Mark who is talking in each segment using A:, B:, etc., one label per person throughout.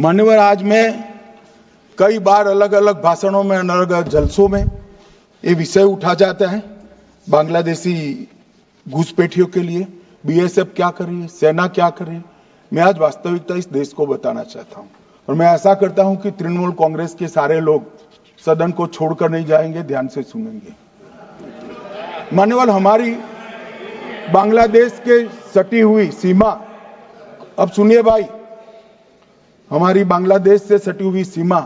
A: मान्यवर, आज मैं कई बार अलग अलग भाषणों में, अलग अलग जलसों में ये विषय उठा जाता है, बांग्लादेशी घुसपैठियों के लिए बीएसएफ क्या कर रही है, सेना क्या कर रही है। मैं आज वास्तविकता इस देश को बताना चाहता हूं और मैं आशा करता हूं कि तृणमूल कांग्रेस के सारे लोग सदन को छोड़कर नहीं जाएंगे, ध्यान से सुनेंगे। मान्यवर, हमारी बांग्लादेश के सटी हुई सीमा, अब सुनिए भाई, हमारी बांग्लादेश से सटी हुई सीमा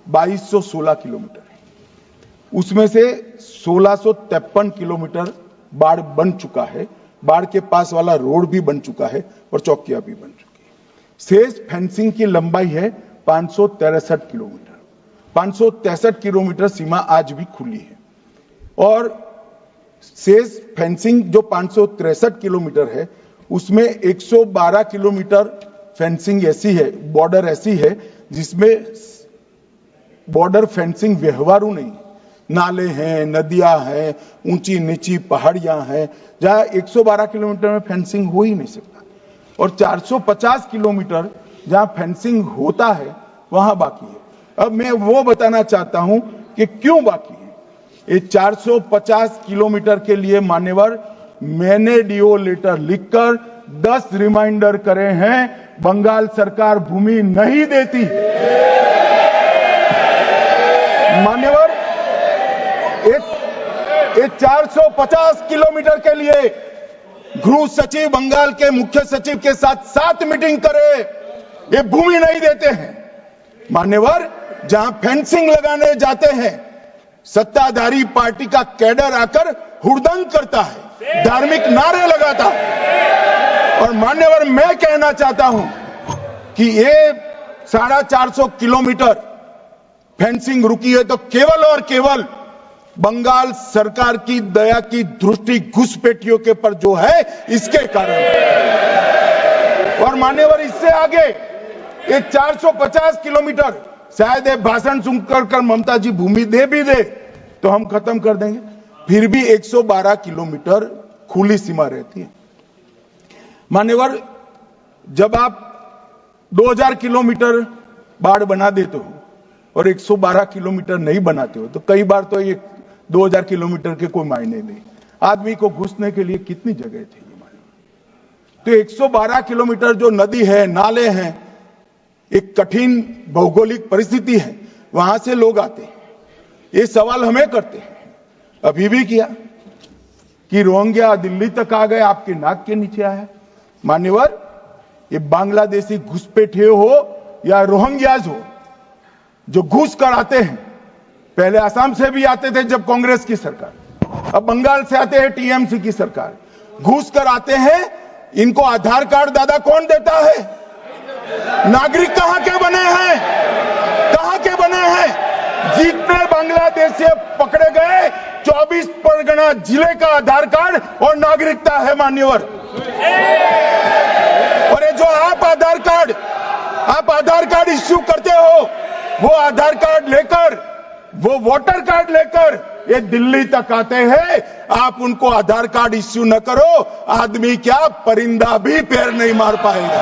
A: 2216 किलोमीटर है। उसमें से 1653 किलोमीटर बाढ़ बन चुका है, बाढ़ के पास वाला रोड भी बन चुका है और चौकियां भी बन चुकी है। शेष फेंसिंग की लंबाई है 563 किलोमीटर। 563 किलोमीटर सीमा आज भी खुली है और शेष फेंसिंग जो 563 किलोमीटर है उसमें 112 किलोमीटर फेंसिंग ऐसी है, बॉर्डर ऐसी है जिसमें बॉर्डर फेंसिंग व्यवहारू नहीं, नाले हैं, नदियां हैं, ऊंची नीची पहाड़ियां हैं, जहां 112 किलोमीटर में फेंसिंग हो ही नहीं सकता और 450 किलोमीटर जहां फेंसिंग होता है वहां बाकी है। अब मैं वो बताना चाहता हूं कि क्यों बाकी है। ये 450 किलोमीटर के लिए मान्यवर मैंने डीओ लेटर लिखकर 10 रिमाइंडर करे हैं, बंगाल सरकार भूमि नहीं देती। मान्यवर, ये 450 किलोमीटर के लिए गृह सचिव बंगाल के मुख्य सचिव के साथ 7 मीटिंग करे, ये भूमि नहीं देते हैं। मान्यवर, जहां फेंसिंग लगाने जाते हैं सत्ताधारी पार्टी का कैडर आकर हुड़दंग करता है, धार्मिक नारे लगाता है। और मान्यवर, मैं कहना चाहता हूं कि ये 450 किलोमीटर फेंसिंग रुकी है तो केवल और केवल बंगाल सरकार की दया की दृष्टि घुसपैठियों के पर जो है इसके कारण। और मान्यवर, इससे आगे ये 450 किलोमीटर शायद ये भाषण सुनकर ममता जी भूमि दे भी दे तो हम खत्म कर देंगे, फिर भी 112 किलोमीटर खुली सीमा रहती है। मान्यवर, जब आप 2000 किलोमीटर बाढ़ बना देते हो और 112 किलोमीटर नहीं बनाते हो तो कई बार तो ये 2000 किलोमीटर के कोई मायने नहीं। आदमी को घुसने के लिए कितनी जगह चाहिए मान्यवर। तो 112 किलोमीटर जो नदी है, नाले हैं, एक कठिन भौगोलिक परिस्थिति है, वहां से लोग आते हैं। ये सवाल हमें करते हैं, अभी भी किया कि रोहिंग्या दिल्ली तक आ गए, आपके नाक के नीचे आया। मान्यवर, ये बांग्लादेशी घुसपैठिए हो या रोहिंग्याज हो जो घुस कर आते हैं, पहले असम से भी आते थे जब कांग्रेस की सरकार, अब बंगाल से आते हैं टीएमसी की सरकार, घुस कर आते हैं। इनको आधार कार्ड दादा कौन देता है? नागरिक कहां के बने हैं? कहां के बने हैं? जितने बांग्लादेशी पकड़े गए 24 परगना जिले का आधार कार्ड और नागरिकता है मान्यवर। और ये जो आप आधार कार्ड इश्यू करते हो, वो आधार कार्ड लेकर, वो वोटर कार्ड लेकर ये दिल्ली तक आते हैं। आप उनको आधार कार्ड इश्यू न करो, आदमी क्या परिंदा भी पैर नहीं मार पाएगा।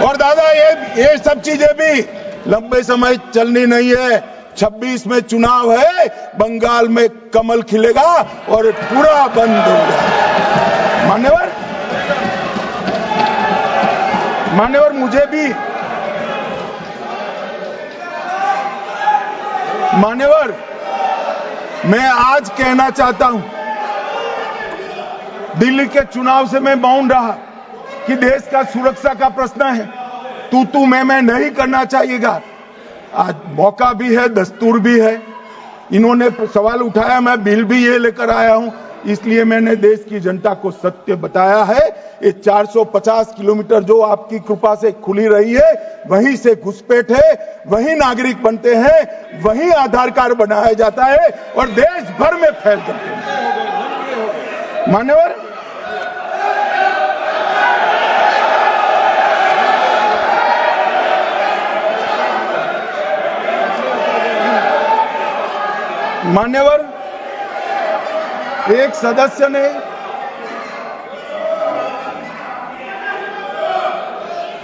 A: और दादा, ये सब चीजें भी लंबे समय चलनी नहीं है। 26 में चुनाव है, बंगाल में कमल खिलेगा और पूरा बंद होगा। मान्यवर, मुझे भी मान्यवर, मैं आज कहना चाहता हूं, दिल्ली के चुनाव से मैं मौन रहा कि देश का सुरक्षा का प्रश्न है, तू मैं नहीं करना चाहिएगा। आज मौका भी है, दस्तूर भी है। इन्होंने सवाल उठाया, मैं बिल भी ये लेकर आया हूं, इसलिए मैंने देश की जनता को सत्य बताया है। ये 450 किलोमीटर जो आपकी कृपा से खुली रही है, वहीं से घुसपैठ है, वहीं नागरिक बनते हैं, वहीं आधार कार्ड बनाया जाता है और देश भर में फैल जाते हैं। मान्यवर, एक सदस्य ने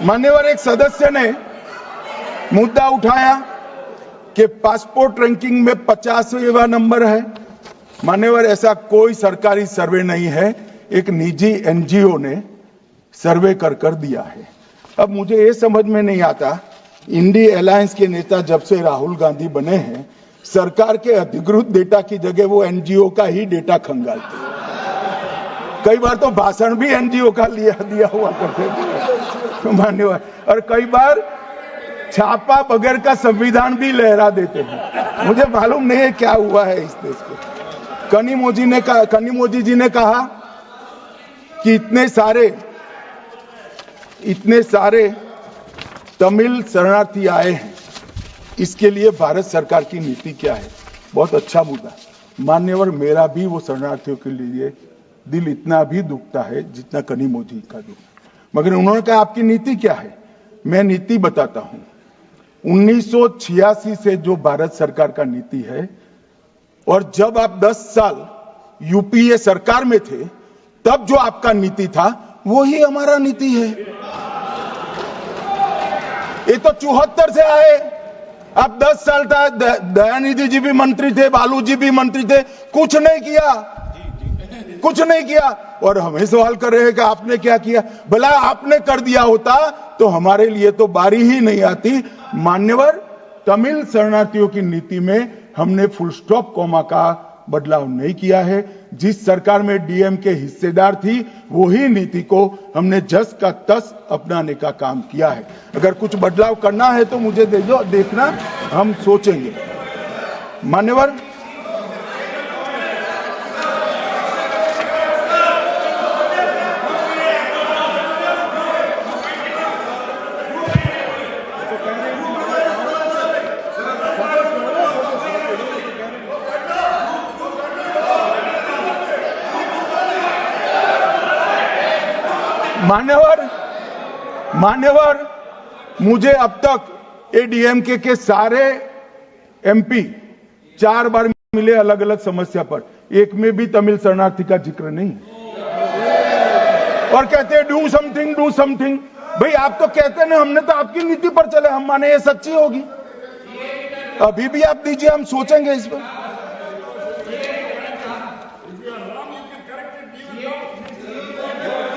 A: मान्यवर एक सदस्य ने मुद्दा उठाया कि पासपोर्ट रैंकिंग में 50वां नंबर है। मान्यवर, ऐसा कोई सरकारी सर्वे नहीं है, एक निजी एनजीओ ने सर्वे कर दिया है। अब मुझे ये समझ में नहीं आता, इंडी अलायंस के नेता जब से राहुल गांधी बने हैं, सरकार के अधिकृत डेटा की जगह वो एनजीओ का ही डेटा खंगालते हैं। कई बार तो भाषण भी एनजीओ का दिया हुआ करते थे मान्यवर, और कई बार छापा बगैर का संविधान भी लहरा देते हैं। मुझे मालूम नहीं है क्या हुआ है इस देश को। कनिमोझी जी ने कहा कि इतने सारे तमिल शरणार्थी आए हैं, इसके लिए भारत सरकार की नीति क्या है। बहुत अच्छा मुद्दा मान्यवर, मेरा भी वो शरणार्थियों के लिए दिल इतना भी दुखता है जितना कनिमोझी का दुख। मगर उन्होंने कहा आपकी नीति क्या है। मैं नीति बताता हूं। 1986 से जो भारत सरकार का नीति है, और जब आप 10 साल यूपीए सरकार में थे तब जो आपका नीति था वही हमारा नीति है। ये तो 74 से आए, आप 10 साल था, दयानिधि जी भी मंत्री थे, बालू जी भी मंत्री थे, कुछ नहीं किया। और हमें सवाल कर रहे हैं कि आपने क्या किया। भला आपने कर दिया होता तो हमारे लिए तो बारी ही नहीं आती। मान्यवर, तमिल शरणार्थियों की नीति में हमने फुल स्टॉप कॉमा का बदलाव नहीं किया है। जिस सरकार में डीएम के हिस्सेदार थी वही नीति को हमने जस का तस अपनाने का काम किया है। अगर कुछ बदलाव करना है तो मुझे दे दो, देखना, हम सोचेंगे। मान्यवर, मान्यवर, मुझे अब तक एडीएमके के सारे एमपी 4 बार मिले अलग अलग समस्या पर, एक में भी तमिल शरणार्थी का जिक्र नहीं। और कहते हैं डू समथिंग। भाई आप तो कहते हैं ना, हमने तो आपकी नीति पर चले, हम माने ये सच्ची होगी। अभी भी आप दीजिए, हम सोचेंगे इस पर।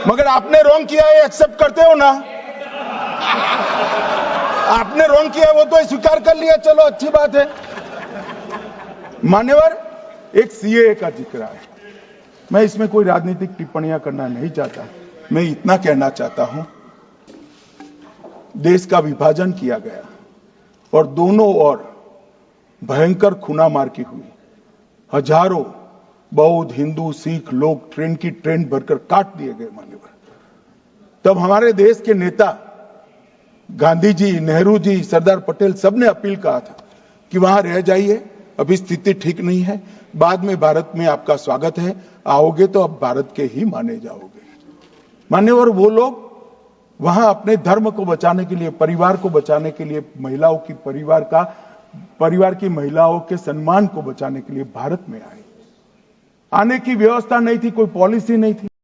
A: मगर आपने रॉन्ग किया है, एक्सेप्ट करते हो ना। आपने रॉन्ग किया वो तो स्वीकार कर लिया, चलो अच्छी बात है। मान्यवर, एक सीएए का जिक्र है। मैं इसमें कोई राजनीतिक टिप्पणियां करना नहीं चाहता। मैं इतना कहना चाहता हूं, देश का विभाजन किया गया और दोनों ओर भयंकर खूनामार की हुई। हजारों बौद्ध, हिंदू, सिख लोग ट्रेन भरकर काट दिए गए। मान्यवर, तब हमारे देश के नेता गांधी जी, नेहरू जी, सरदार पटेल सबने अपील कहा था कि वहां रह जाइए, अभी स्थिति ठीक नहीं है, बाद में भारत में आपका स्वागत है, आओगे तो अब भारत के ही माने जाओगे। मान्यवर, वो लोग वहां अपने धर्म को बचाने के लिए, परिवार को बचाने के लिए, महिलाओं की परिवार की महिलाओं के सम्मान को बचाने के लिए भारत में आए। आने की व्यवस्था नहीं थी, कोई पॉलिसी नहीं थी।